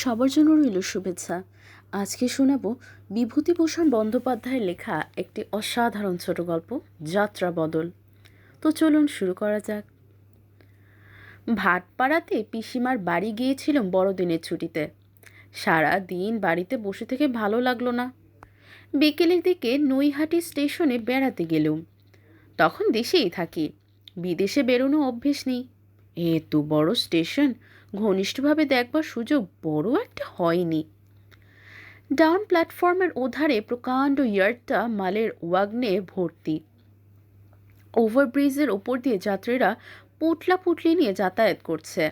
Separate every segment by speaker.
Speaker 1: সবার জন্য রইল শুভেচ্ছা। আজকে শোনাবো বিভূতিভূষণ বন্দ্যোপাধ্যায়ের লেখা একটি অসাধারণ ছোট গল্প, যাত্রা বদল। তো চলুন শুরু করা যাক। ভাটপাড়াতে পিসিমার বাড়ি গিয়েছিলাম বড়দিনের ছুটিতে। সারা দিন বাড়িতে বসে থেকে ভালো লাগলো না। বিকেলের দিকে নৈহাটি স্টেশনে বেড়াতে গেলুম। তখন দেশেই থাকি, বিদেশে বেরোনো অভ্যেস নেই। এত বড় স্টেশন ঘনিষ্ঠভাবে দেখবার সুযোগ বড় একটা হয়নি। ডাউন প্ল্যাটফর্মের ওধারে প্রকাণ্ড ইয়ার্ডটা মালের ওয়াগনে ভর্তি। ওভারব্রিজের ওপর দিয়ে যাত্রীরা পুটলা পুটলি নিয়ে যাতায়াত করছে।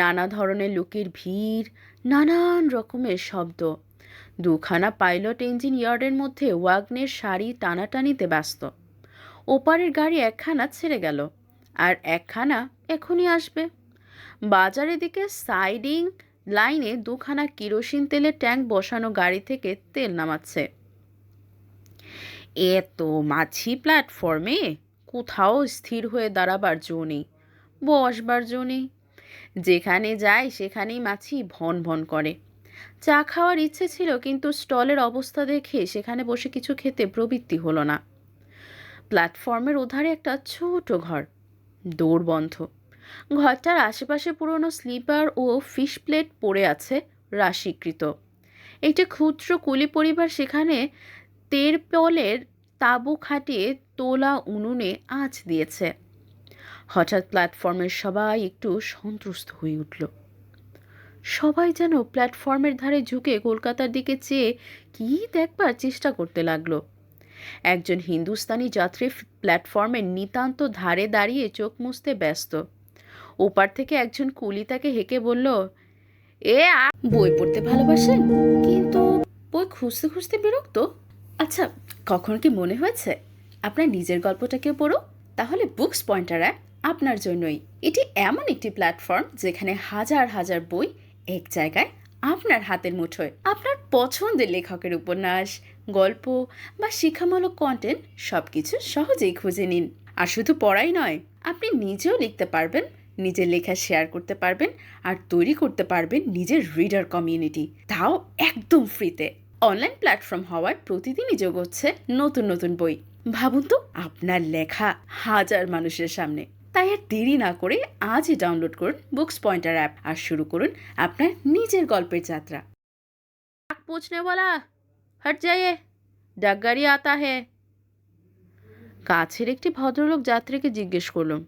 Speaker 1: নানা ধরনের লোকের ভিড়, নানান রকমের শব্দ। দুখানা পাইলট ইঞ্জিন ইয়ার্ডের মধ্যে ওয়াগনের সারি টানাটানিতে ব্যস্ত। ওপারের গাড়ি একখানা ছেড়ে গেল, আর একখানা এখনই আসবে। বাজারের দিকে সাইডিং লাইনে দুখানা কেরোসিন তেলের ট্যাঙ্ক বসানো গাড়ি থেকে তেল নামাচ্ছে। এত মাছি প্ল্যাটফর্মে, কোথাও স্থির হয়ে দাঁড়াবার জো নেই, বসবার জো নেই। যেখানে যায় সেখানেই মাছি ভন ভন করে। চা খাওয়ার ইচ্ছে ছিল, কিন্তু স্টলের অবস্থা দেখে সেখানে বসে কিছু খেতে প্রবৃত্তি হলো না। প্ল্যাটফর্মের ওধারে একটা ছোট ঘর, দৌড় বন্ধ। ঘরটার আশেপাশে পুরনো স্লিপার ও ফিশ প্লেট পড়ে আছে রাশিকৃত। একটি ক্ষুদ্র কুলি পরিবার সেখানে তেরপলের তাঁবু খাটিয়ে তোলা উনুনে আঁচ দিয়েছে। হঠাৎ প্ল্যাটফর্মের সবাই একটু সন্ত্রস্ত হয়ে উঠল। সবাই যেন প্ল্যাটফর্মের ধারে ঝুঁকে কলকাতার দিকে চেয়ে কী দেখবার চেষ্টা করতে লাগলো। একজন হিন্দুস্তানি যাত্রী প্ল্যাটফর্মের নিতান্ত ধারে দাঁড়িয়ে চোখ মুছতে ব্যস্ত। ওপার থেকে একজন কুলি তাকে হেঁকে বলল, বই পড়তে ভালোবাসেন, কিন্তু বই খুঁজতে খুঁজতে বিরক্ত? আচ্ছা, কখন কি মনে হয়েছে আপনার নিজের গল্পটাকে পড়ো? তাহলে বুকস পয়েন্টার অ্যাপ আপনার জন্যই। এটি এমন একটি প্ল্যাটফর্ম যেখানে হাজার হাজার বই এক জায়গায় আপনার হাতের মুঠোয়। আপনার পছন্দের লেখকের উপন্যাস, গল্প বা শিক্ষামূলক কন্টেন্ট সব কিছু সহজেই খুঁজে নিন। আর শুধু পড়াই নয়, আপনি নিজেও লিখতে পারবেন, নিজের লেখা শেয়ার করতে পারবেন, আর তৈরি করতে পারবেন নিজের রিডার কমিউনিটি, তাও একদম ফ্রিতে। অনলাইন প্ল্যাটফর্ম হওয়ায় প্রতিদিনই যোগ হচ্ছে নতুন নতুন বই। ভাবুন তো, আপনার লেখা হাজার মানুষের সামনে। তাই আর দেরি না করে আজই ডাউনলোড করুন বুকস পয়েন্টার অ্যাপ আর শুরু করুন আপনার নিজের গল্পের যাত্রা। ডাক পৌঁছনেওয়ালা, হট যাইয়ে, ডাক গাড়ি আতা হে। কাছের একটি ভদ্রলোক যাত্রীকে জিজ্ঞেস করলাম,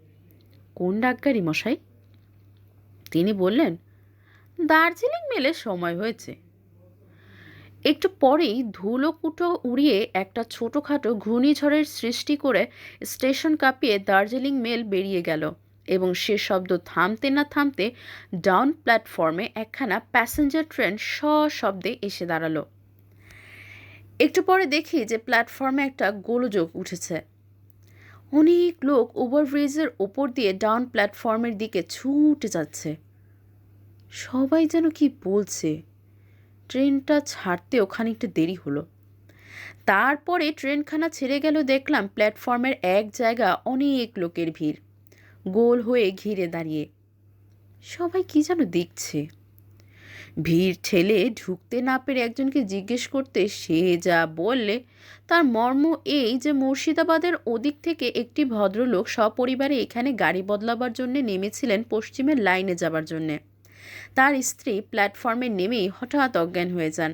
Speaker 1: কোন ডাকগাড়ি মশাই? তিনি বললেন, দার্জিলিং মেলে সময় হয়েছে। একটু পরেই ধুলোকুটো উড়িয়ে একটা ছোটোখাটো ঘূর্ণিঝড়ের সৃষ্টি করে স্টেশন কাঁপিয়ে দার্জিলিং মেল বেরিয়ে গেল, এবং সে শব্দ থামতে না থামতে ডাউন প্ল্যাটফর্মে একখানা প্যাসেঞ্জার ট্রেন সশব্দে এসে দাঁড়ালো। একটু পরে দেখি যে প্ল্যাটফর্মে একটা গোলযোগ উঠেছে। অনেক লোক ওভারব্রিজের ওপর দিয়ে ডাউন প্ল্যাটফর্মের দিকে ছুটে যাচ্ছে। সবাই যেন কি বলছে। ট্রেনটা ছাড়তেও খানিকটা দেরি হলো। তারপরে ট্রেনখানা ছেড়ে গেল, দেখলাম প্ল্যাটফর্মের এক জায়গা অনেক লোকের ভিড়, গোল হয়ে ঘিরে দাঁড়িয়ে। সবাই কি যেন দেখছে। ভিড় ঠেলে ঢুকতে না পেরে একজনকে জিজ্ঞেস করতে সে যা বললে, তার মর্ম এই যে মুর্শিদাবাদের ওদিক থেকে একটি ভদ্রলোক সপরিবারে এখানে গাড়ি বদলাবার জন্য নেমেছিলেন পশ্চিমের লাইনে যাবার জন্যে। তার স্ত্রী প্ল্যাটফর্মে নেমেই হঠাৎ অজ্ঞান হয়ে যান।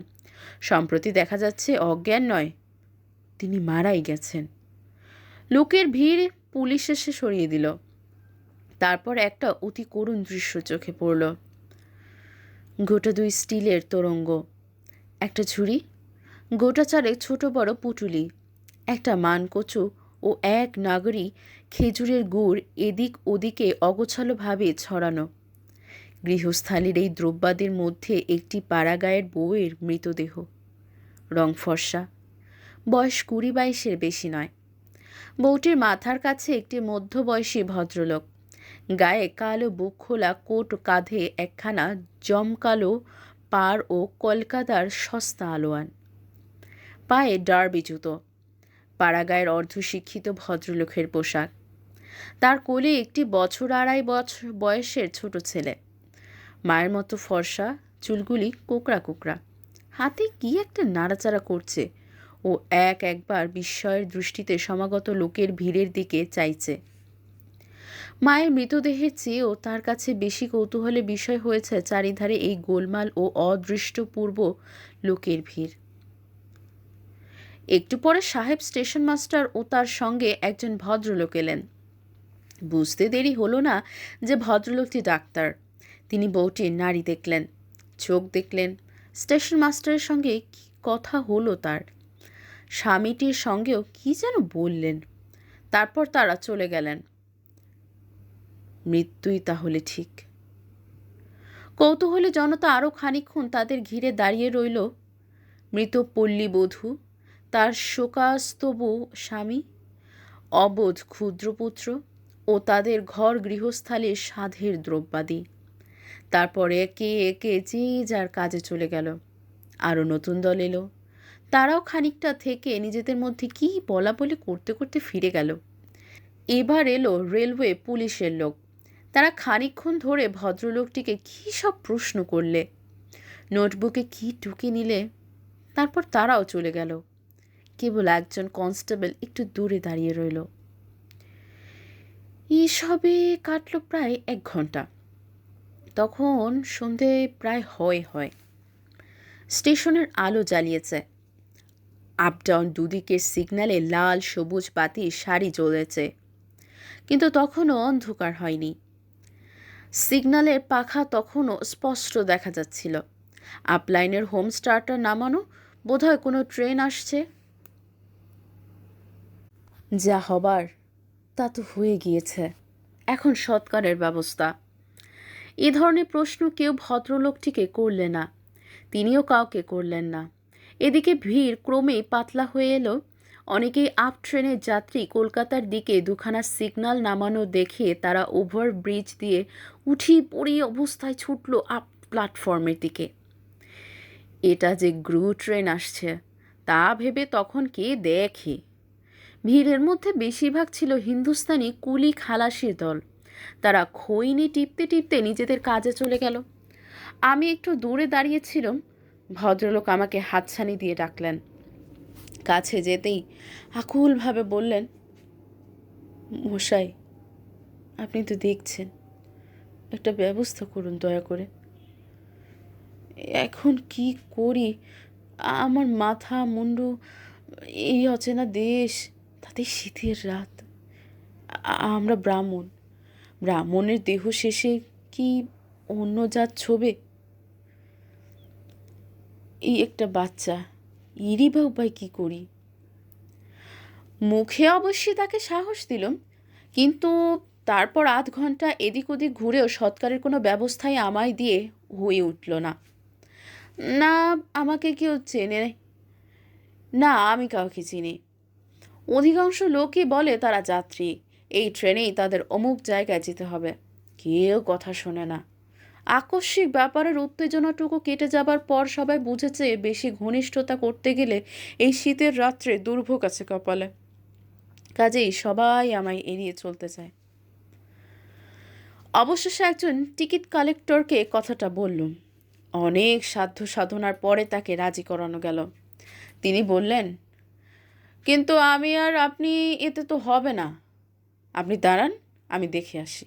Speaker 1: সম্প্রতি দেখা যাচ্ছে অজ্ঞান নয়, তিনি মারাই গেছেন। লোকের ভিড় পুলিশ এসে সরিয়ে দিল। তারপর একটা অতি করুণ দৃশ্য চোখে পড়ল। গোটা 2 স্টিলের তোরঙ্গ, একটা ঝুড়ি, গোটা 4 ছোট বড় পুটুলি, একটা মানকচু ও এক নাগরি খেজুরের গুড় এদিক ওদিকে অগোছালোভাবে ছড়ানো। গৃহস্থালির এই দ্রব্যাদির মধ্যে একটি পাড়াগাঁয়ের বউয়ের মৃতদেহ। রং ফর্সা, বয়স 20-22-এর বেশি নয়। বউটির মাথার কাছে একটি মধ্যবয়সী ভদ্রলোক, গায়ে কালো বুক খোলা কোট, কাঁধে একখানা জমকালো পাড় ও কলকাতার সস্তা আলোয়ান, পায়ে ডার্বি জুতো। পাড়াগাঁয়ের অর্ধশিক্ষিত ভদ্রলোকের পোশাক। তার কোলে একটি 1-2.5 বছর বয়সের ছোট ছেলে। মায়ের মতো ফর্সা, চুলগুলি কোকড়া কোকড়া, হাতে কি একটা নাড়াচাড়া করছে। ও একবার বিস্ময়ের দৃষ্টিতে সমাগত লোকের ভিড়ের দিকে চাইছে। মায়ের মৃতদেহের চেয়েও তার কাছে বেশি কৌতূহলের বিষয় হয়েছে চারিধারে এই গোলমাল ও অদৃষ্টপূর্ব লোকের ভিড়। একটু পরে সাহেব স্টেশন মাস্টার ও তার সঙ্গে একজন ভদ্রলোক এলেন। বুঝতে দেরি হলো না যে ভদ্রলোকটি ডাক্তার। তিনি বউটির নাড়ি দেখলেন, চোখ দেখলেন। স্টেশন মাস্টারের সঙ্গে কি কথা হলো তার, স্বামীটির সঙ্গেও কি যেন বললেন। তারপর তারা চলে গেলেন। মৃত্যুই তাহলে ঠিক। কৌতূহলী জনতা আরও খানিকক্ষণ তাদের ঘিরে দাঁড়িয়ে রইল। মৃত পল্লীবধূ, তার শোকাস্তবু স্বামী, অবোধ ক্ষুদ্রপুত্র ও তাদের ঘর গৃহস্থালীর সাধের দ্রব্যাদি। তারপরে একে একে যে যার কাজে চলে গেল। আরও নতুন দল এলো। তারাও খানিকটা থেকে নিজেদের মধ্যে কি বলা বলে করতে করতে ফিরে গেল। এবার এলো রেলওয়ে পুলিশের লোক। তারা খানিকক্ষণ ধরে ভদ্রলোকটিকে কী সব প্রশ্ন করলে, নোটবুকে কি টুকে নিলে। তারপর তারাও চলে গেল। কেবল একজন কনস্টেবল একটু দূরে দাঁড়িয়ে রইল। এসবে কাটল প্রায় 1 ঘন্টা। তখন সন্ধে প্রায় হয়। স্টেশনের আলো জ্বালিয়েছে। আপ ডাউন দুদিকের সিগন্যালে লাল সবুজ বাতির সারি জ্বলেছে, কিন্তু তখনও অন্ধকার হয়নি। সিগন্যালের পাখা তখনও স্পষ্ট দেখা যাচ্ছিল। আপলাইনের হোম স্টার্টার নামানো, বোধহয় কোনো ট্রেন আসছে। যা হবার তা তো হয়ে গিয়েছে, এখন সৎকারের ব্যবস্থা। এ ধরনের প্রশ্ন কেউ ভদ্রলোকটিকে করলে না, তিনিও কাউকে করলেন না। এদিকে ভিড় ক্রমেই পাতলা হয়ে এলো। অনেকেই আপ ট্রেনের যাত্রী কলকাতার দিকে দুখানা সিগন্যাল নামানো দেখে তারা ওভার ব্রিজ দিয়ে উঠি পড়ি অবস্থায় ছুটল আপ প্ল্যাটফর্মের দিকে। এটা যে গ্রু ট্রেন আসছে তা ভেবে তখন কে দেখে। ভিড়ের মধ্যে বেশিরভাগ ছিল হিন্দুস্তানি কুলি খালাসির দল। তারা খৈনি টিপতে টিপতে নিজেদের কাজে চলে গেল। আমি একটু দূরে দাঁড়িয়েছিলাম। ভদ্রলোক আমাকে হাতছানি দিয়ে ডাকলেন। কাছে যেতেই আকুলভাবে বললেন, মশাই, আপনি তো দেখছেন, একটা ব্যবস্থা করুন দয়া করে। এখন কি করি? আমার মাথা মুন্ডু, এই অচেনা দেশ, তাতে শীতের রাত। আমরা ব্রাহ্মণের দেহ শেষে কি অন্য জাত ছোবে? এই একটা বাচ্চা, এরই বা উপায় কী করি? মুখে অবশ্যই তাকে সাহস দিলাম, কিন্তু তারপর আধ ঘন্টা এদিক ওদিক ঘুরেও সৎকারের কোনো ব্যবস্থাই আমায় দিয়ে হয়ে উঠল না। না আমাকে কেউ চেনে, না আমি কাউকে চিনি। অধিকাংশ লোকই বলে তারা যাত্রী, এই ট্রেনেই তাদের অমুক জায়গায় যেতে হবে। কেউ কথা শোনে না। আকস্মিক ব্যাপারের উত্তেজনাটুকু কেটে যাবার পর সবাই বুঝেছে বেশি ঘনিষ্ঠতা করতে গেলে এই শীতের রাত্রে দুর্ভোগ আছে কপালে। কাজেই সবাই আমায় এড়িয়ে চলতে চায়। অবশেষে একজন টিকিট কালেক্টরকে কথাটা বললুম। অনেক সাধ্য সাধনার পরে তাকে রাজি করানো গেল। তিনি বললেন, কিন্তু আমি আর আপনি এতে তো হবে না। আপনি দাঁড়ান, আমি দেখে আসি।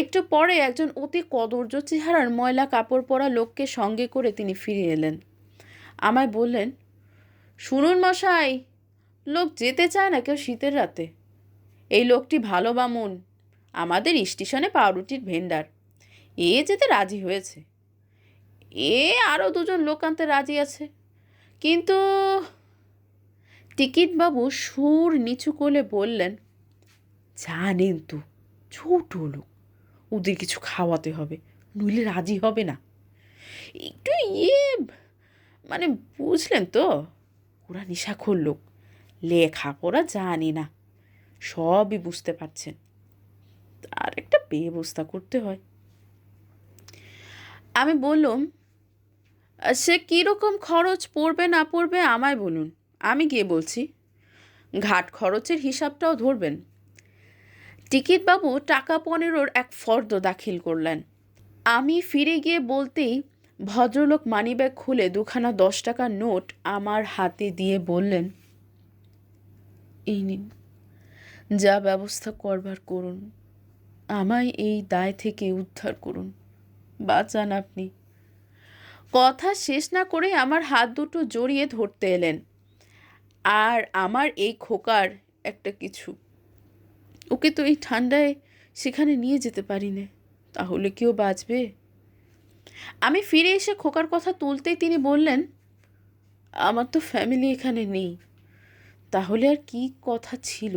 Speaker 1: একটু পরে একজন অতি কদর্য চেহারার ময়লা কাপড় পরা লোককে সঙ্গে করে তিনি ফিরে এলেন। আমায় বললেন, শুনুন মশাই, লোক যেতে চায় না কেউ শীতের রাতে। এই লোকটি ভালো বামুন, আমাদের স্টেশনে পাউরুটির ভেন্ডার, এ যেতে রাজি হয়েছে। এ আরও 2জন লোক আনতে রাজি আছে, কিন্তু টিকিটবাবু সুর নিচু করে বললেন, জানেন তো ছোট লোক, ওদের কিছু খাওয়াতে হবে, নইলে রাজি হবে না। একটু মানে বুঝলেন তো, ওরা নেশাখোর লোক, লেখাপড়া জানে না, সবই বুঝতে পারছেন। আর একটা ব্যবস্থা করতে হয়। আমি বললাম, সে কীরকম খরচ পড়বে না পড়বে আমায় বলুন, আমি গিয়ে বলছি। ঘাট খরচের হিসাবটাও ধরবেন। টিকিটবাবু টাকা 15 এক ফর্দ দাখিল করলেন। আমি ফিরে গিয়ে বলতেই ভদ্রলোক মানিব্যাগ খুলে 2খানা 10 টাকার নোট আমার হাতে দিয়ে বললেন, এই নিন, যা ব্যবস্থা করবার করুন, আমায় এই দায় থেকে উদ্ধার করুন, বাঁচান আপনি। কথা শেষ না করে আমার হাত দুটো জড়িয়ে ধরতে এলেন। আর আমার এই খোকার একটা কিছু, ওকে তো এই ঠান্ডায় সেখানে নিয়ে যেতে পারি না, তাহলে কেউ বাঁচবে? আমি ফিরে এসে খোকার কথা তুলতেই তিনি বললেন, আমার তো ফ্যামিলি এখানে নেই, তাহলে আর কি কথা ছিল?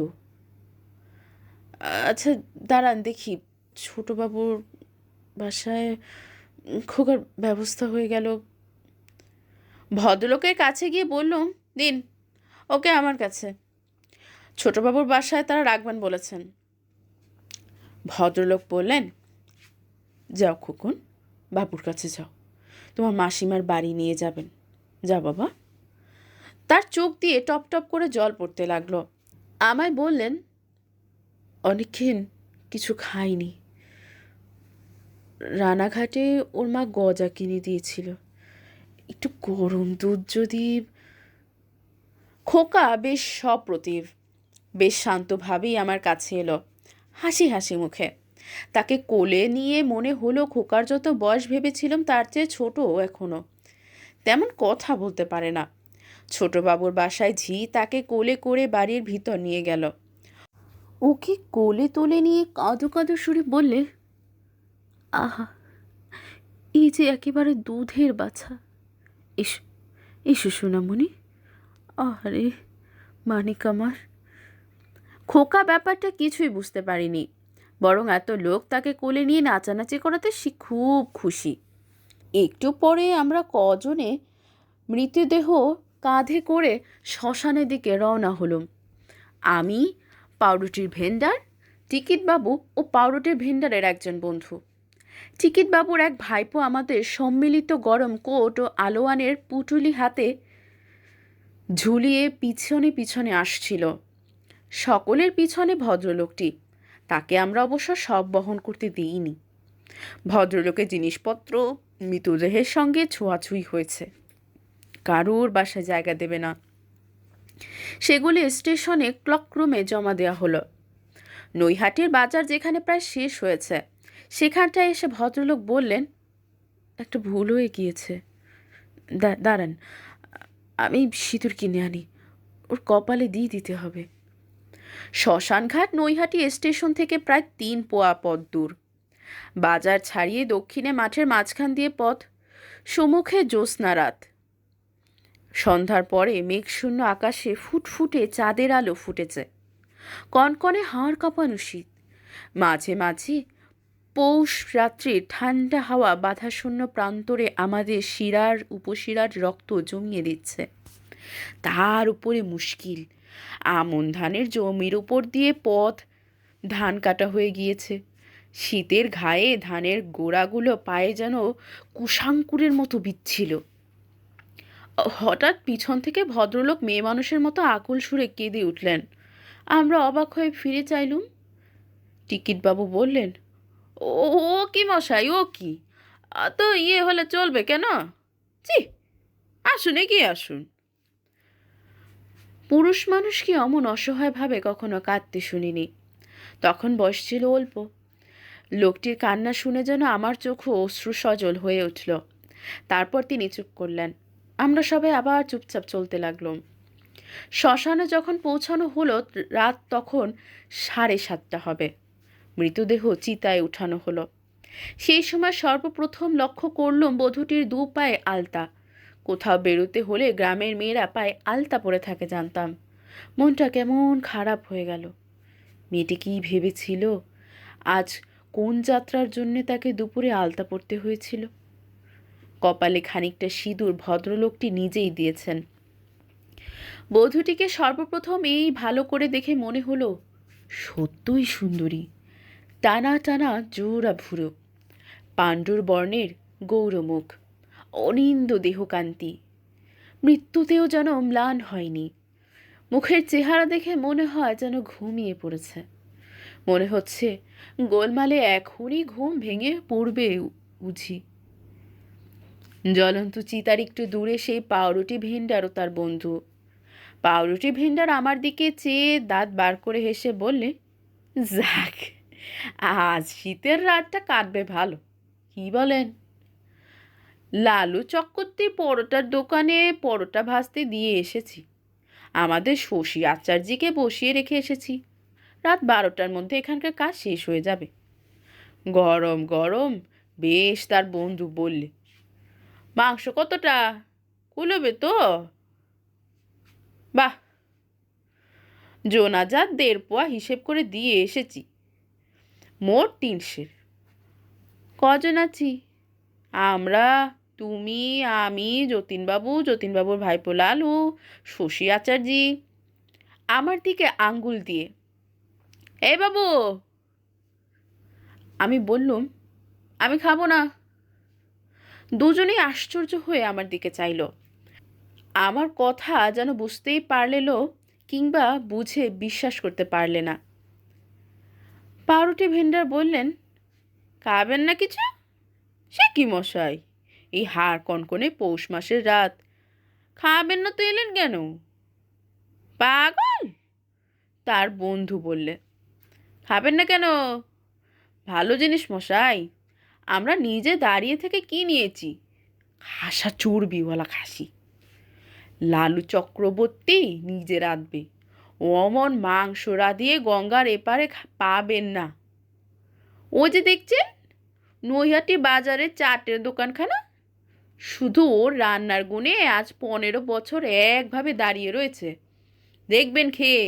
Speaker 1: আচ্ছা দাঁড়ান দেখি, ছোটবাবুর বাসায় খোকার ব্যবস্থা হয়ে গেল। ভদ্রলোকের কাছে গিয়ে বললুম, দিন ওকে আমার কাছে, ছোটবাবুর বাসায় তারা রাখবেন বলেছেন। ভদ্রলোক বললেন, যাও খোকন, বাবুর কাছে যাও, তোমার মাসিমার বাড়ি নিয়ে যাবেন, যা বাবা। তার চোখ দিয়ে টপ টপ করে জল পড়তে লাগলো। আমায় বললেন, অনেকক্ষণ কিছু খাইনি, রানাঘাটে ওর মা গজা কিনে দিয়েছিল, একটু গরম দুধ যদি। খোকা বেশ সপ্রতিভ, বেশ শান্তভাবেই আমার কাছে এলো, হাসি হাসি মুখে। তাকে কোলে নিয়ে মনে হলো খোকার যত বয়স ভেবেছিলাম তার চেয়ে ছোট এখনো, তেমন কথা বলতে পারে না। ছোটবাবুর বাসায় ঝি তাকে কোলে করে বাড়ির ভিতর নিয়ে গেল। ওকে কোলে তুলে নিয়ে কাঁদো কাঁদো সুরে বললে, আহা, এই যে একেবারে দুধের বাছা, এসো এসো সোনামণি, আরে মানিক আমার। খোকা ব্যাপারটা কিছুই বুঝতে পারিনি, বরং এত লোক তাকে কোলে নিয়ে নাচানাচি করাতে সে খুব খুশি। একটু পরে আমরা কজনে মৃতদেহ কাঁধে করে শ্মশানের দিকে রওনা হলুম। আমি, পাউরুটির ভেন্ডার, টিকিটবাবু ও পাউরুটির ভেন্ডারের একজন বন্ধু। টিকিটবাবুর এক ভাইপো আমাদের সম্মিলিত গরম কোট ও আলোয়ানের পুটুলি হাতে ঝুলিয়ে পিছনে পিছনে আসছিল। সকলের পিছনে ভদ্রলোকটি, তাকে আমরা অবশ্য সব বহন করতে দিইনি। ভদ্রলোকের জিনিসপত্র মৃতদেহের সঙ্গে ছোঁয়াছুঁই হয়েছে, কারুর বাসায় জায়গা দেবে না, সেগুলি স্টেশনে ক্লকরুমে জমা দেওয়া হলো। নৈহাটির বাজার যেখানে প্রায় শেষ হয়েছে, সেখানটায় এসে ভদ্রলোক বললেন, একটা ভুল হয়ে গিয়েছে, দাঁড়ান, আমি সিঁদুর কিনে আনি, ওর কপালে দিয়ে দিতে হবে। শ্মশানঘাট নৈহাটি স্টেশন থেকে প্রায় 3 পোয়া পথ দূর। বাজার ছাড়িয়ে দক্ষিণে মাঠের মাঝখান দিয়ে পথ, সম্মুখে জ্যোৎস্না রাত। সন্ধ্যার পরে মেঘশূন্য আকাশে ফুটফুটে চাঁদের আলো ফুটেছে, কনকনে হাড় কাঁপানো শীত, মাঝে মাঝে পৌষ রাত্রির ঠান্ডা হাওয়া বাধাশূন্য প্রান্তরে আমাদের শিরার উপশিরার রক্ত জমিয়ে দিচ্ছে। তার উপরে মুশকিল, আমন ধানের জমির উপর দিয়ে পথ, ধান কাটা হয়ে গিয়েছে, শীতের ঘায়ে ধানের গোড়াগুলো পায়ে যেন কুশাঙ্কুরের মতো বিচ্ছিল। হঠাৎ পিছন থেকে ভদ্রলোক মেয়ে মানুষের মতো আকুল সুরে কেঁদে উঠলেন। আমরা অবাক হয়ে ফিরে চাইলুম। টিকিটবাবু বললেন, ও ও কি মশাই, ও কি, তো হলে চলবে কেন? জি, আসুন, এগিয়ে আসুন। পুরুষ মানুষ কি অমন অসহায়ভাবে কখনো কাঁদতে শুনিনি। তখন বয়স ছিল অল্প। লোকটির কান্না শুনে যেন আমার চোখও অশ্রু সজল হয়ে উঠল। তারপর তিনি চুপ করলেন। আমরা সবাই আবার চুপচাপ চলতে লাগলাম। শ্মশানে যখন পৌঁছানো হলো, রাত তখন 7:30 হবে। মৃতদেহ চিতায় উঠানো হলো। সেই সময় সর্বপ্রথম লক্ষ্য করলাম বধূটির 2 পায়ে আলতা। কোথাও বেরোতে হলে গ্রামের মেয়েরা পায়ে আলতা পরে থাকে জানতাম। মনটা কেমন খারাপ হয়ে গেল। মেয়েটি কি ভেবেছিল আজ কোন যাত্রার জন্যে তাকে দুপুরে আলতা পরতে হয়েছিল? কপালে খানিকটা সিঁদুর ভদ্রলোকটি নিজেই দিয়েছেন। বধূটিকে সর্বপ্রথম এই ভালো করে দেখে মনে হলো সত্যই সুন্দরী, টানা টানা জোড়া ভুরু, পাণ্ডুর বর্ণের গৌরমুখ, অনিন্দ দেহকান্তি, মৃত্যুতেও যেন ম্লান হয়নি। মুখের চেহারা দেখে মনে হয় যেন ঘুমিয়ে পড়েছে। মনে হচ্ছে গোলমালে এখনই ঘুম ভেঙে পড়বে বুঝি। জ্বলন্ত চিতার একটু দূরে সেই পাউরুটি ভেন্ডার ও তার বন্ধু। পাউরুটি ভেন্ডার আমার দিকে চেয়ে দাঁত বার করে হেসে বললে, যাক, আজ শীতের রাতটা কাটবে ভালো, কি বলেন? লালু চক্রবর্তীর পরোটার দোকানে পরোটা ভাজতে দিয়ে এসেছি। আমাদের শশী আচার্যকে বসিয়ে রেখে এসেছি। রাত 12টার মধ্যে এখানকার কাজ শেষ হয়ে যাবে। গরম গরম, বেশ, তার বন্ধু বললে। মাংস কতটা? কুলোবে তো? বাহ, জোনাজাত 1.5 পোয়া হিসেব করে দিয়ে এসেছি। মোট 300। কজন আছি? আমরা, তুমি, আমি, যতীনবাবু, যতীনবাবুর ভাইপো লালু, শশী আচার্যি। আমার দিকে আঙ্গুল দিয়ে, এই বাবু। আমি বললুম, আমি খাবো না। দুজনেই আশ্চর্য হয়ে আমার দিকে চাইল। আমার কথা যেন বুঝতেই পারলেও কিংবা বুঝে বিশ্বাস করতে পারলে না। পাউরুটি ভেন্ডার বললেন, খাবেন না কিছু? সে কি মশাই, এই হাড় কনকনে পৌষ মাসের রাত, খাবেন না তো এলেন কেন? পাগল, তার বন্ধু বললে। খাবেন না কেন? ভালো জিনিস মশাই, আমরা নিজে দাঁড়িয়ে থেকে কি নিয়েছি? খাসা চর্বিওয়ালা খাসি। লালু চক্রবর্তী নিজে রাঁধবে, অমন মাংস রাঁধিয়ে গঙ্গার এপারে পাবেন না। ও যে দেখছেন নৈহাটি বাজারের চাটের দোকানখানা, শুধু ওর রান্নার গুণে আজ 15 বছর একভাবে দাঁড়িয়ে রয়েছে, দেখবেন খেয়ে।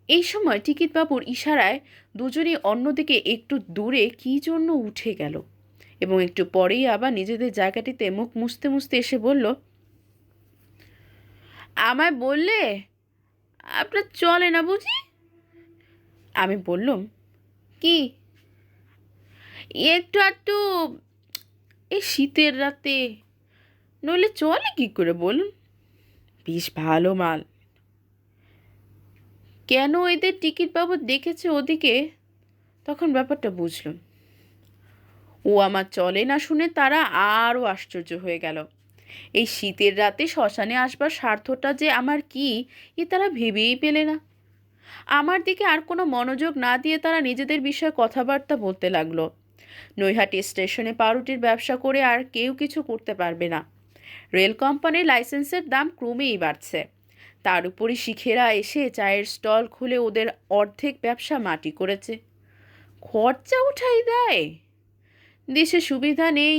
Speaker 1: এই সময় টিকিটবাবুর ইশারায় দুজনই অন্যদিকে একটু দূরে কী জন্য উঠে গেল এবং একটু পরেই আবার নিজেদের জায়গাটিতে মুখ মুছতে মুছতে এসে বলল, আমায় বললে আপনার চলে না বুঝি? আমি বললুম, কি? একটু আধটু এই শীতের রাতে, নইলে চলে কি করে বলুন? বেশ ভালো মাল। কেন এদের টিকিটবাবু দেখেছে ওদিকে, তখন ব্যাপারটা বুঝলুম। ও আমার চলে না শুনে তারা আরও আশ্চর্য হয়ে গেল। এই শীতের রাতে শ্মশানে আসবার স্বার্থটা যে আমার কি, এ তারা ভেবেই পেলে না। আমার দিকে আর কোনো মনোযোগ না দিয়ে তারা নিজেদের বিষয়ে কথাবার্তা বলতে লাগলো। নৈহাটি স্টেশনে পাউরুটির ব্যবসা করে আর কেউ কিছু করতে পারবে না। রেল কোম্পানির লাইসেন্সের দাম ক্রমেই বাড়ছে। তার উপরই শিখেরা এসে চায়ের স্টল খুলে ওদের অর্ধেক ব্যবসা মাটি করেছে। খরচা উঠাই দেয়। দেশে সুবিধা নেই,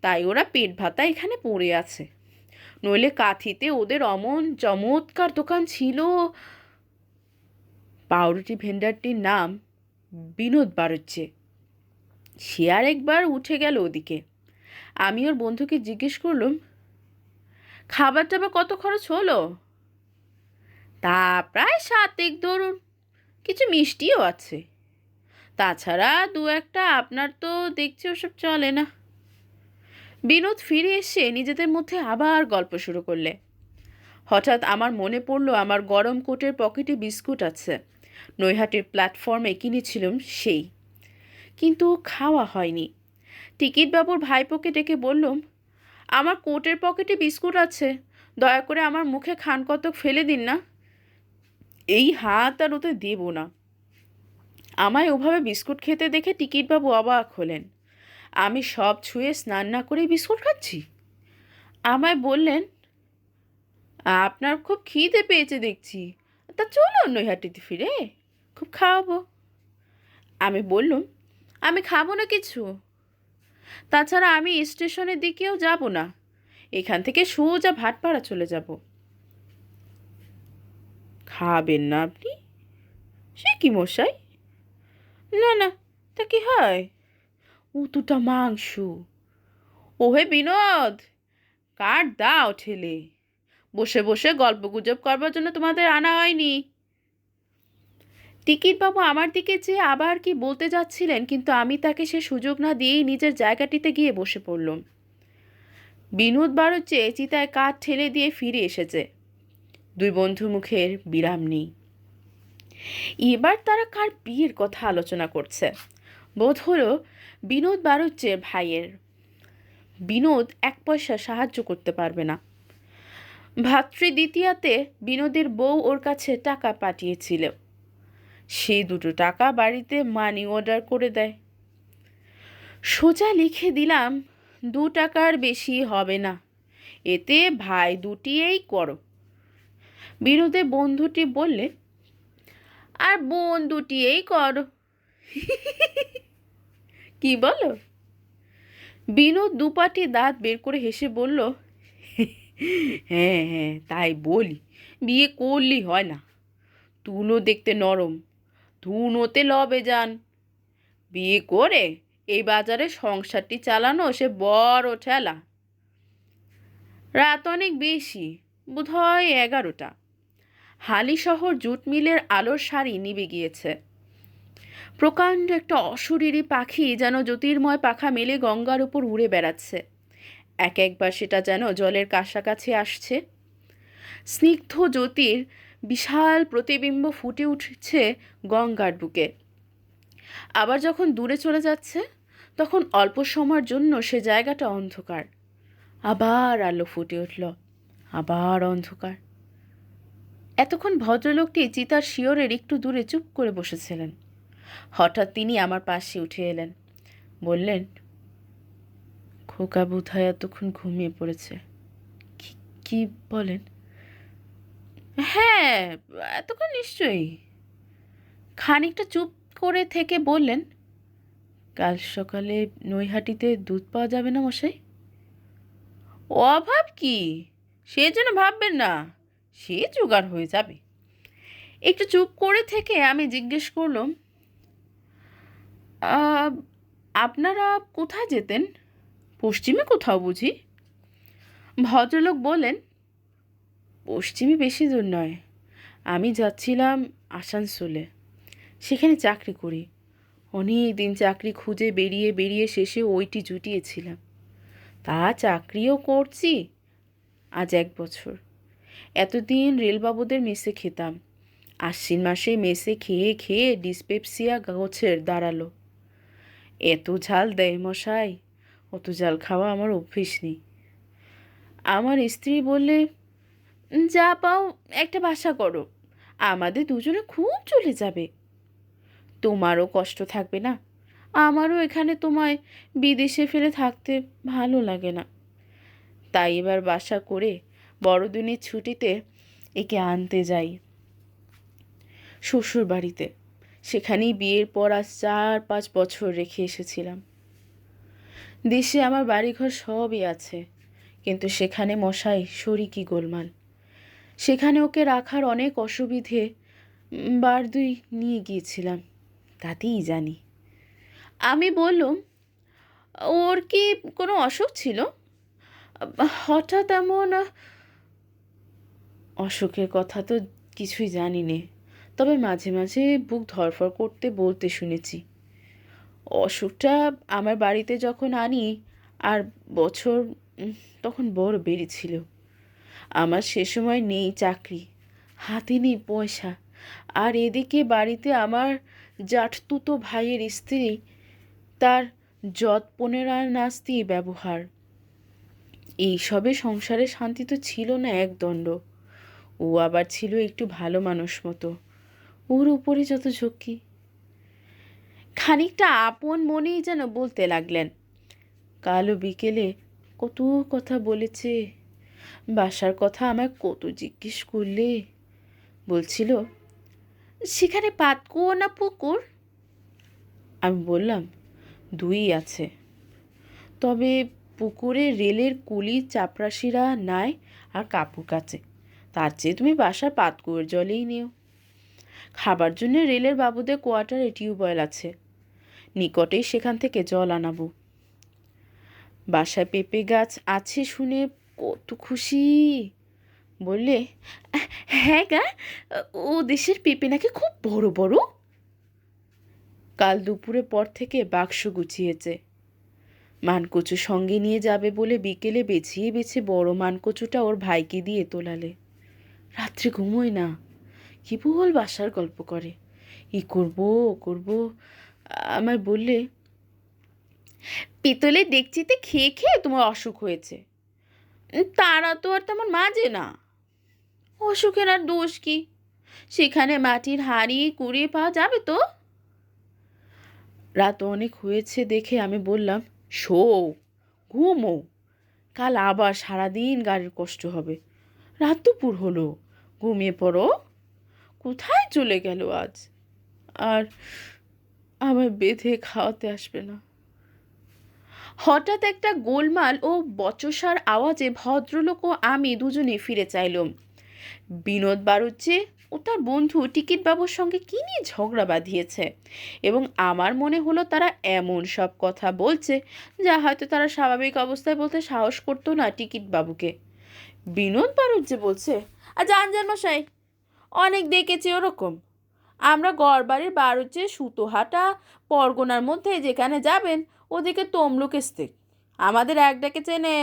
Speaker 1: তাই ওরা পেট ভাতা এখানে পড়ে আছে। নইলে কাঁথিতে ওদের অমন চমৎকার দোকান ছিল। পাউরুটি ভেন্ডারটির নাম বিনোদ বাড়ুচ্ছে। সে আর একবার উঠে গেল ওদিকে। আমি ওর বন্ধুকে জিজ্ঞেস করলুম, খাবার টাবার কত খরচ হলো? তা প্রায় 7 ধরুন, কিছু মিষ্টিও আছে। তাছাড়া 2-1টা আপনার তো দেখছি ওসব চলে না। বিনোদ ফিরে এসে নিজেদের মধ্যে আবার গল্প শুরু করলে। হঠাৎ আমার মনে পড়ল আমার গরম কোটের পকেটে বিস্কুট আছে, নৈহাটির প্ল্যাটফর্মে কিনেছিলাম সেই, কিন্তু খাওয়া হয়নি। টিকিটবাবুর ভাইপোকে ডেকে বললুম, আমার কোটের পকেটে বিস্কুট আছে, দয়া করে আমার মুখে খান কতক ফেলে দিন না। এই হাত আর ওতে দেব না। আমায় ওভাবে বিস্কুট খেতে দেখে টিকিটবাবু অবাক হলেন। আমি সব ছুঁয়ে স্নান না করেই বিস্কুট খাচ্ছি। আমায় বললেন, আপনার খুব খিদে পেয়েছে দেখছি, তা চলুন নৈহাটিতে ফিরে, খুব খাওয়াবো। আমি বললুম, আমি খাবো না কিছু। তাছাড়া আমি স্টেশনের দিকেও যাব না, এখান থেকে সোজা ভাটপাড়া চলে যাব। খাবেন না আপনি? সে কি মশাই, না না, তা কি হয়? উতুটা মাংস। ওহে বিনোদ, কাঠ দাও ঠেলে, বসে বসে গল্প গুজব করবার জন্য তোমাদের আনা হয়নি। টিকিটবাবু আমার দিকে চেয়ে আবার কি বলতে যাচ্ছিলেন, কিন্তু আমি তাকে সে সুযোগ না দিয়েই নিজের জায়গাটিতে গিয়ে বসে পড়লুম। বিনোদ বাড়ুচ্ছে চিতায় কাঠ ঠেলে দিয়ে ফিরে এসেছে। দুই বন্ধু মুখের বিরাম নেই। এবার তারা কার বিয়ের কথা আলোচনা করছে, বোধ হলো বিনোদ বাড়ুচ্চের ভাইয়ের। বিনোদ এক পয়সা সাহায্য করতে পারবে না। ভাতৃদ্বিতীয়াতে বিনোদের বউ ওর কাছে টাকা পাঠিয়েছিল, সেই 2 টাকা বাড়িতে মানি অর্ডার করে দেয়। সোজা লিখে দিলাম 2 টাকার বেশি হবে না, এতে ভাই দুটিয়েই করো। বিনোদের বন্ধুটি বললে, আর বোন দুটিয়েই করো। কি বলো? বিনোদ দুপাটি দাঁত বের করে হেসে বলল, হ্যাঁ হ্যাঁ তাই বলি, বিয়ে করলেই হয় না। তুলো দেখতে নরম, ধুনোতে লবে যান। বিয়ে করে এই বাজারে সংসারটি চালানো সে বড় ঠেলা। রাত অনেক বেশি, বোধহয় 11টা। হালিশহর জুট মিলের আলোর সারি নিভে গিয়েছে। প্রকাণ্ড একটা অশরীরী পাখি যেন জ্যোতির্ময় পাখা মেলে গঙ্গার উপর উড়ে বেড়াচ্ছে। একবার সেটা যেন জলের কাছাকাছি আসছে। স্নিগ্ধ জ্যোতির বিশাল প্রতিবিম্ব ফুটে উঠছে গঙ্গার বুকে। আবার যখন দূরে চলে যাচ্ছে, তখন অল্প সময়ের জন্য সে জায়গাটা অন্ধকার। আবার আলো ফুটে উঠল, আবার অন্ধকার। এতক্ষণ ভদ্রলোকটি চিতার শিয়রের একটু দূরে চুপ করে বসেছিলেন। হঠাৎ তিনি আমার পাশে উঠে এলেন, বললেন, খোকা বোধহয় এতক্ষণ ঘুমিয়ে পড়েছে। কি বলেন? হ্যাঁ, এতক্ষণ নিশ্চয়ই। খানিকটা চুপ করে থেকে বললেন, কাল সকালে নৈহাটিতে দুধ পাওয়া যাবে না মশাই? অভাব কি, সে জন্য ভাববেন না, সে জোগাড় হয়ে যাবে। একটু চুপ করে থেকে আমি জিজ্ঞেস করলাম, আপনারা কোথায় যেতেন? পশ্চিমে কোথাও বুঝি? ভদ্রলোক বললেন, পশ্চিমে বেশি দূর নয়, আমি যাচ্ছিলাম আসানসোলে, সেখানে চাকরি করি। অনেক দিন চাকরি খুঁজে বেরিয়ে বেরিয়ে শেষে ওইটি জুটিয়েছিলাম। তা চাকরিও করছি আজ 1 বছর। এতদিন রেলবাবুদের মেসে খেতাম, আশ্বিন মাসে মেসে খেয়ে খেয়ে ডিসপেপসিয়া গোছের দাঁড়ালো। এত ঝাল দেয় মশাই, অত ঝাল খাওয়া আমার অভ্যেস নেই। আমার স্ত্রী বললে, যা পাও একটা বাসা করো, আমাদের দুজনে খুব চলে যাবে। তোমারও কষ্ট থাকবে না, আমারও এখানে তোমায় বিদেশে ফেলে থাকতে ভালো লাগে না। তাই এবার বাসা করে বড়দিনের ছুটিতে একে আনতে যাই শ্বশুর বাড়িতে। সেখানেই বিয়ের পর আজ 4-5 বছর রেখে এসেছিলাম। দেশে আমার বাড়িঘর সবই আছে, কিন্তু সেখানে মশাই শরিকি গোলমাল। সেখানে ওকে রাখার অনেক অসুবিধে, বার 2 নিয়ে গিয়েছিলাম, তাতেই জানি। আমি বললুম, ওর কি কোনো অসুখ ছিল? হঠাৎ এমন অসুখের কথা তো কিছুই জানি নে, তবে মাঝে মাঝে বুক ধড়ফড় করতে বলতে শুনেছি। অসুখটা আমার বাড়িতে যখন আনি আর বছর, তখন বড় বেড়েছিল। আমার সে সময় নেই চাকরি, হাতে নেই পয়সা, আর এদিকে বাড়িতে আমার জাঠতুতো ভাইয়ের স্ত্রী, তার যৎ 15 নাস্তি ব্যবহার। এইসবে সংসারে শান্তি তো ছিল না একদণ্ড। ও আবার ছিল একটু ভালো মানুষ মতো, ওর উপরে যত ঝক্কি। খানিকটা আপন মনেই যেন বলতে লাগলেন, কালও বিকেলে কত কথা বলেছে, বাসার কথা আমায় কত জিজ্ঞেস করলে। বলছিল, সেখানে পাতকুয়ো না পুকুর? আমি বললাম, 2ই আছে, তবে পুকুরে রেলের কুলি চাপরাশিরা নাই আর কাপড় কাচে, তার চেয়ে তুমি বাসার পাতকুয়োর জলেই নিও। খাবার জন্য রেলের বাবুদের কোয়ার্টারে টিউবওয়েল আছে, নিকটেই সেখান থেকে জল আনাবো। বাসায় পেঁপে গাছ আছে শুনে কত খুশি। বললে, হ্যাঁ গা, ও দেশের পেঁপে নাকি খুব বড় বড়। কাল দুপুরে পর থেকে বাক্স গুছিয়েছে, মানকচু সঙ্গে নিয়ে যাবে বলে বিকেলে বেছিয়ে বেছে বড় মানকচুটা ওর ভাইকে দিয়ে তোলালে। রাত্রে ঘুমোয় না, কেবল বাসার গল্প করে, ই করবো ও করবো। আমায় বললে, পিতলের ডেকচিতে খেয়ে খেয়ে তোমার অসুখ হয়েছে। তারা তো আর তেমন মাজে না। অসুখের আর দোষ কি? সেখানে মাটির হাঁড়ি কুড়িয়ে পাওয়া যাবে তো। রাত অনেক হয়েছে দেখে আমি বললাম, শো, ঘুমো, কাল আবার সারাদিন গাড়ির কষ্ট হবে। রাত দুপুর হলো, ঘুমিয়ে পড়ো। কোথায় চলে গেল আজ? আর আমায় বেঁধে খাওয়াতে আসবে না। হঠাৎ একটা গোলমাল ও বচসার আওয়াজে ভদ্রলোক ও আমি দুজনে ফিরে চাইলাম। বিনোদ বাড়ুজ্জে ও তার বন্ধু টিকিট বাবুর সঙ্গে কী নিয়ে ঝগড়া বাঁধিয়েছে, এবং আমার মনে হলো তারা এমন সব কথা বলছে যা হয়তো তারা স্বাভাবিক অবস্থায় বলতে সাহস করতো না টিকিট বাবুকে। বিনোদ বাড়ুজ্জে বলছে, যান মশাই, অনেক দেখেছি ওরকম। আমরা গড়বাড়ির বাড়ুজ্জে সুতোহাটা পরগনার মধ্যে যেখানে যাবেন ওদিকে তমলুক স্টেক। আমাদের এক ডাকে চেনে।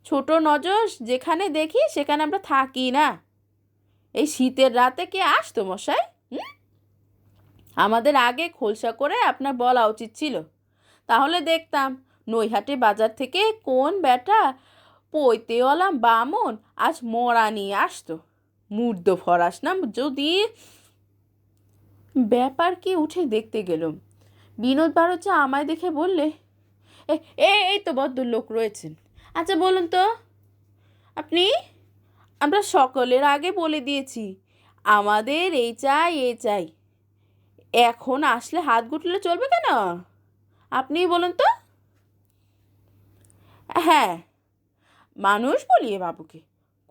Speaker 1: ছোট নজর যেখানে দেখি সেখানে আমরা থাকি না। এই শীতের রাতে কে আসতো মশাই? আমাদের আগে খোলসা করে আপনার বলা উচিত ছিল, তাহলে দেখতাম নৈহাটি বাজার থেকে কোন বেটা পৈতেওয়ালা বামন আজ মরা নিয়ে আসতো। মুর্দ ফরাস না যদি। ব্যাপার কি উঠে দেখতে গেলাম। বিনোদ বাড়ুজ্জে আমায় দেখে বললে, এই তো ভদ্রলোক রয়েছেন। আচ্ছা বলুন তো আপনি। আমরা সকলের আগে বলে দিয়েছি আমাদের এই চাই। এখন আসলে হাত গুটলে চলবে কেন? আপনিই বলুন তো। হ্যাঁ, মানুষ বলিয়ে বাবুকে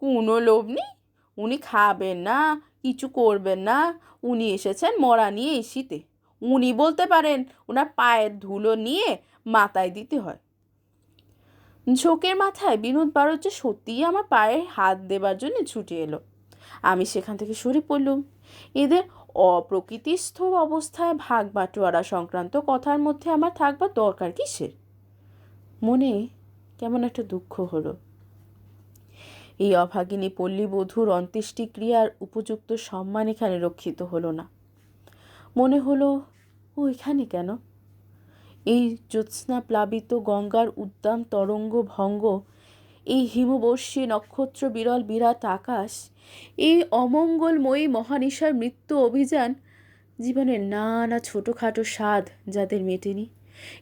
Speaker 1: কোনো লোভ নেই। উনি খাবেন না, কিছু করবেন না। উনি এসেছেন মরা নিয়ে এই শীতে। উনি বলতে পারেন ওনার পায়ের ধুলো নিয়ে মাথায় দিতে হয়। ঝোঁকের মাথায় বিনোদ বাড়ুজ্জে সত্যিই আমার পায়ে হাত দেবার জন্য ছুটে এলো। আমি সেখান থেকে সরে পড়লুম। এদের অপ্রকৃতিস্থ অবস্থায় ভাগ বাটোয়ারা সংক্রান্ত কথার মধ্যে আমার থাকবার দরকার কিসের? মনে কেমন একটা দুঃখ হলো। এই অভাগিনী পল্লীবধূর অন্ত্যেষ্টিক্রিয়ার উপযুক্ত সম্মান এখানে রক্ষিত হলো না। মনে হলো ও এখানে কেন? এই জ্যোৎস্না প্লাবিত গঙ্গার উদ্দাম তরঙ্গ ভঙ্গ, এই হিমবর্ষী নক্ষত্র বিরল বিরাট আকাশ, এই অমঙ্গলময়ী মহানিশার মৃত্যু অভিযান, জীবনের নানা ছোটোখাটো স্বাদ যাদের মেটেনি,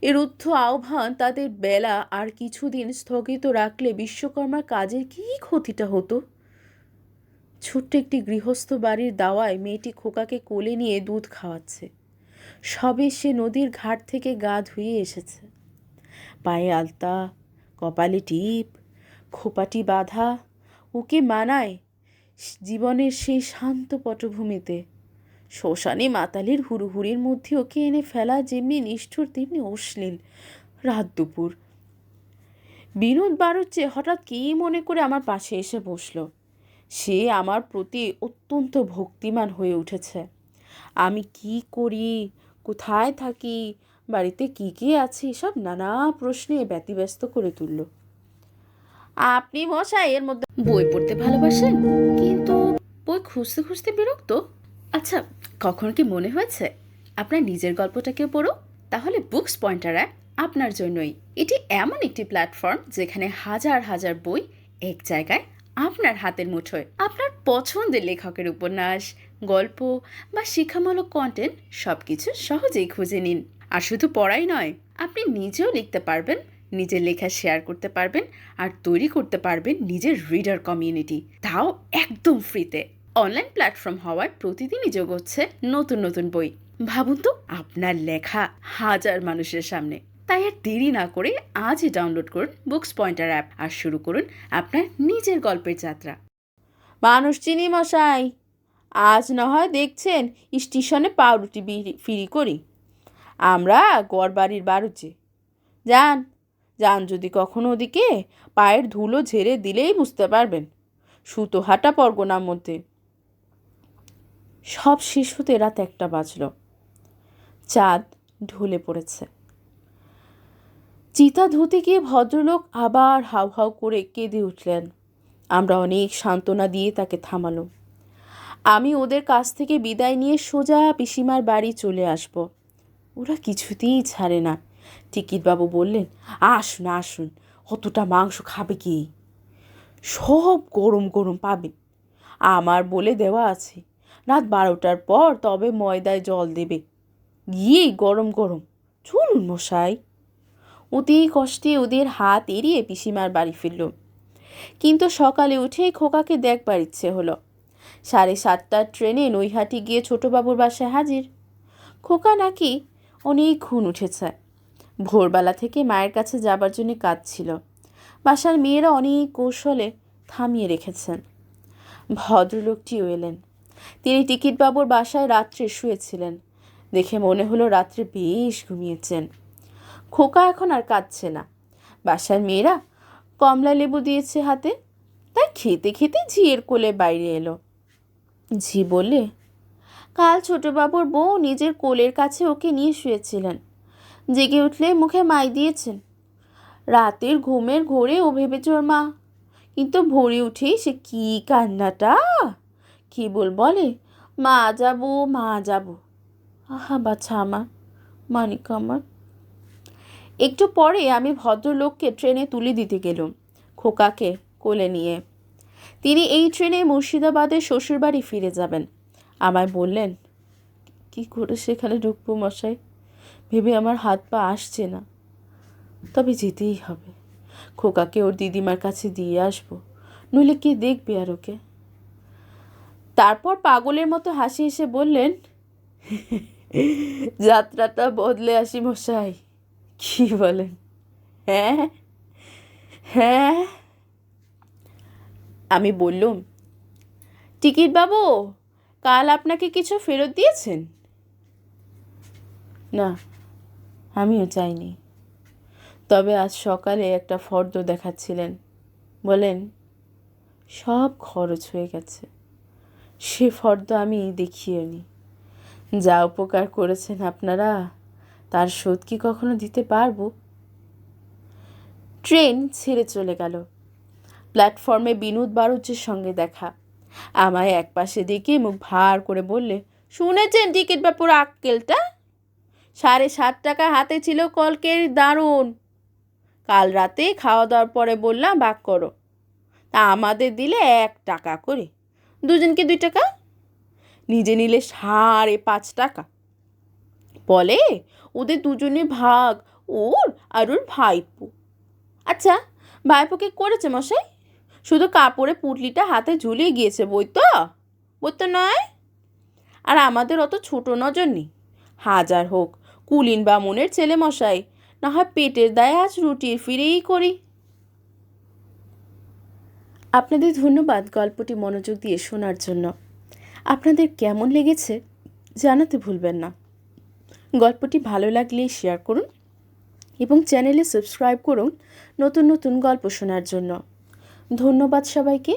Speaker 1: এর রুদ্ধ আহ্বান তাদের বেলা আর কিছুদিন স্থগিত রাখলে বিশ্বকর্মার কাজের কী ক্ষতিটা হতো? ছোট্ট একটি গৃহস্থ বাড়ির দাওয়ায় মেয়েটি খোকাকে কোলে নিয়ে দুধ খাওয়াচ্ছে। সবে সে নদীর ঘাট থেকে গা ধুয়ে এসেছে। পায়ে আলতা, কপালে টিপ, খোপাটি বাঁধা, ওকে মানায় জীবনের সেই শান্ত পটভূমিতে। শ্মশানে মাতালির হুড়ুহুড়ির মধ্যে ওকে এনে ফেলা যেমনি নিষ্ঠুর তেমনি অশ্লীল। রাত দুপুর। বিনোদ বাড়ুজ্জে হঠাৎ কী মনে করে আমার পাশে এসে বসল। সে আমার প্রতি অত্যন্ত ভক্তিমান হয়ে উঠেছে। আমি কি করি, কোথায় থাকি, বাড়িতে কী কী আছে, এসব নানা প্রশ্নে ব্যতিব্যস্ত করে তুলল। আপনি মশাই এর মধ্যে বই পড়তে ভালোবাসেন, কিন্তু বই খুঁজতে খুঁজতে বিরক্ত। আচ্ছা, কখন কি মনে হয়েছে আপনার নিজের গল্পটাকে পড়ো? তাহলে বুকস পয়েন্টার অ্যাপ আপনার জন্যই। এটি এমন একটি প্ল্যাটফর্ম যেখানে হাজার হাজার বই এক জায়গায় আপনার হাতের মুঠোয়। আপনার পছন্দের লেখকের উপন্যাস, গল্প বা শিক্ষামূলক কন্টেন্ট সব কিছু সহজেই খুঁজে নিন। আর শুধু পড়াই নয়, আপনি নিজেও লিখতে পারবেন, নিজের লেখা শেয়ার করতে পারবেন, আর তৈরি করতে পারবেন নিজের রিডার কমিউনিটি, তাও একদম ফ্রিতে। অনলাইন প্ল্যাটফর্ম হওয়ায় প্রতিদিনই যোগ হচ্ছে নতুন নতুন বই। ভাবুন তো, আপনার লেখা হাজার মানুষের সামনে। তাই আর দেরি না করে আজই ডাউনলোড করুন বুকস পয়েন্টার অ্যাপ আর শুরু করুন আপনার নিজের গল্পের যাত্রা। মানুষ চিনি মশাই, আজ না হয় দেখছেন স্টেশনে পাউরুটি ফ্রি করি। আমরা গড়বাড়ির বাড়ুজ্জে। যান যান, যদি কখনো ওদিকে পায়ের ধুলো ঝেড়ে দিলেই বুঝতে পারবেন। সুতোহাটা পরগনার মধ্যে। সব শেষ হতে রাত 1টা বাজল। চাঁদ ঢলে পড়েছে। চিতা ধুতে গিয়ে ভদ্রলোক আবার হাউ হাউ করে কেঁদে উঠলেন। আমরা অনেক সান্ত্বনা দিয়ে তাকে থামালো। আমি ওদের কাছ থেকে বিদায় নিয়ে সোজা পিসিমার বাড়ি চলে আসব। ওরা কিছুতেই ছাড়ে না, টিকিটবাবু বললেন, আসুন আসুন, অতটা মাংস খাবে কি? সব গরম গরম পাবেন। আমার বলে দেওয়া আছে, রাত 12টার পর তবে ময়দায় জল দেবে, গিয়ে গরম গরম। চলুন মশাই। অতি কষ্টে ওদের হাত এড়িয়ে পিসিমার বাড়ি ফিরল। কিন্তু সকালে উঠেই খোকাকে দেখবার ইচ্ছে হলো। 7:30টার ট্রেনে নৈহাটি গিয়ে ছোটবাবুর বাসায় হাজির। খোকা নাকি অনেকক্ষণ উঠেছে। ভোরবেলা থেকে মায়ের কাছে যাবার জন্য কাঁদছিল। বাসার মেয়েরা অনেক কৌশলে থামিয়ে রেখেছেন। ভদ্রলোকটিও এলেন। তিনি টিকিটবাবুর বাসায় রাত্রে শুয়েছিলেন। দেখে মনে হলো রাত্রে বেশ ঘুমিয়েছেন। খোকা এখন আর কাঁদছে না। বাসার মেয়েরা কমলা লেবু দিয়েছে হাতে, তাই খেতে খেতে ঝিয়ের কোলে বাইরে এলো। ঝি বললে, কাল ছোটবাবুর বউ নিজের কোলের কাছে ওকে নিয়ে শুয়েছিলেন। জেগে উঠলে মুখে মাই দিয়েছেন। রাতের ঘুমের ঘোরে ও ভেবেছে ওর মা, কিন্তু ভোরে উঠেই সে কি কান্নাটা! কেবল বলে, মা যাবো মা যাবো। আহা বাছা আমার, মানিক আমার। একটু পরে আমি ভদ্রলোককে ট্রেনে তুলে দিতে গেলুম, খোকাকে কোলে নিয়ে। তিনি এই ট্রেনে মুর্শিদাবাদের শ্বশুরবাড়ি ফিরে যাবেন। আমায় বললেন, কি করে সেখানে ঢুকবো মশাই, ভেবে আমার হাত পা আসছে না। তবে যেতেই হবে। খোকাকে ওর দিদিমার কাছে দিয়ে আসবো, নইলে কে দেখবে আর ওকে। তারপর পাগলের মতো হাসি এসে বললেন, যাত্রাটা বদলে আসি মশাই, কি বলেন? হ্যাঁ হ্যাঁ। আমি বললুম, টিকিট বাবু, কাল আপনাকে কিছু ফেরত দিয়েছেন? না, আমিও চাইনি। তবে আজ সকালে একটা ফর্দ দেখাচ্ছিলেন, বলেন সব খরচ হয়ে গেছে। সে ফর্দ আমি দেখিয়ে নি। যা উপকার করেছেন আপনারা, তার শোধ কি কখনো দিতে পারবো? ট্রেন ছেড়ে চলে গেল। প্ল্যাটফর্মে বিনোদ বাড়ুজ্যের সঙ্গে দেখা। আমায় একপাশে দেখে মুখ ভার করে বললে, শুনেছেন টিকিট বাবুর আক্কেলটা? 7.5 টাকা হাতে ছিল কলকের, দারুণ। কাল রাতে খাওয়া দাওয়ার পরে বললাম ভাগ করো, তা আমাদের দিলে 1 টাকা করে, দুজনকে 2 টাকা। নিজে নিলে 5.5 টাকা। বলে ওদের দুজনে ভাগ, ওর আর ওর ভাইপো। আচ্ছা, ভাইপোকে করেছে মশাই? শুধু কাপড়ে পুটলিটা হাতে ঝুলিয়ে গিয়েছে, বই তো নয়। আর আমাদের অত ছোট নজর নেই। হাজার হোক কুলীন বামুনের ছেলে মশাই, না হয় পেটের দায়ে আজ রুটির ফিরেই করি। আপনাদের ধন্যবাদ গল্পটি মনোযোগ দিয়ে শোনার জন্য। আপনাদের কেমন লেগেছে জানাতে ভুলবেন না। গল্পটি ভালো লাগলে শেয়ার করুন এবং চ্যানেলে সাবস্ক্রাইব করুন নতুন নতুন গল্প শোনার জন্য। ধন্যবাদ সবাইকে।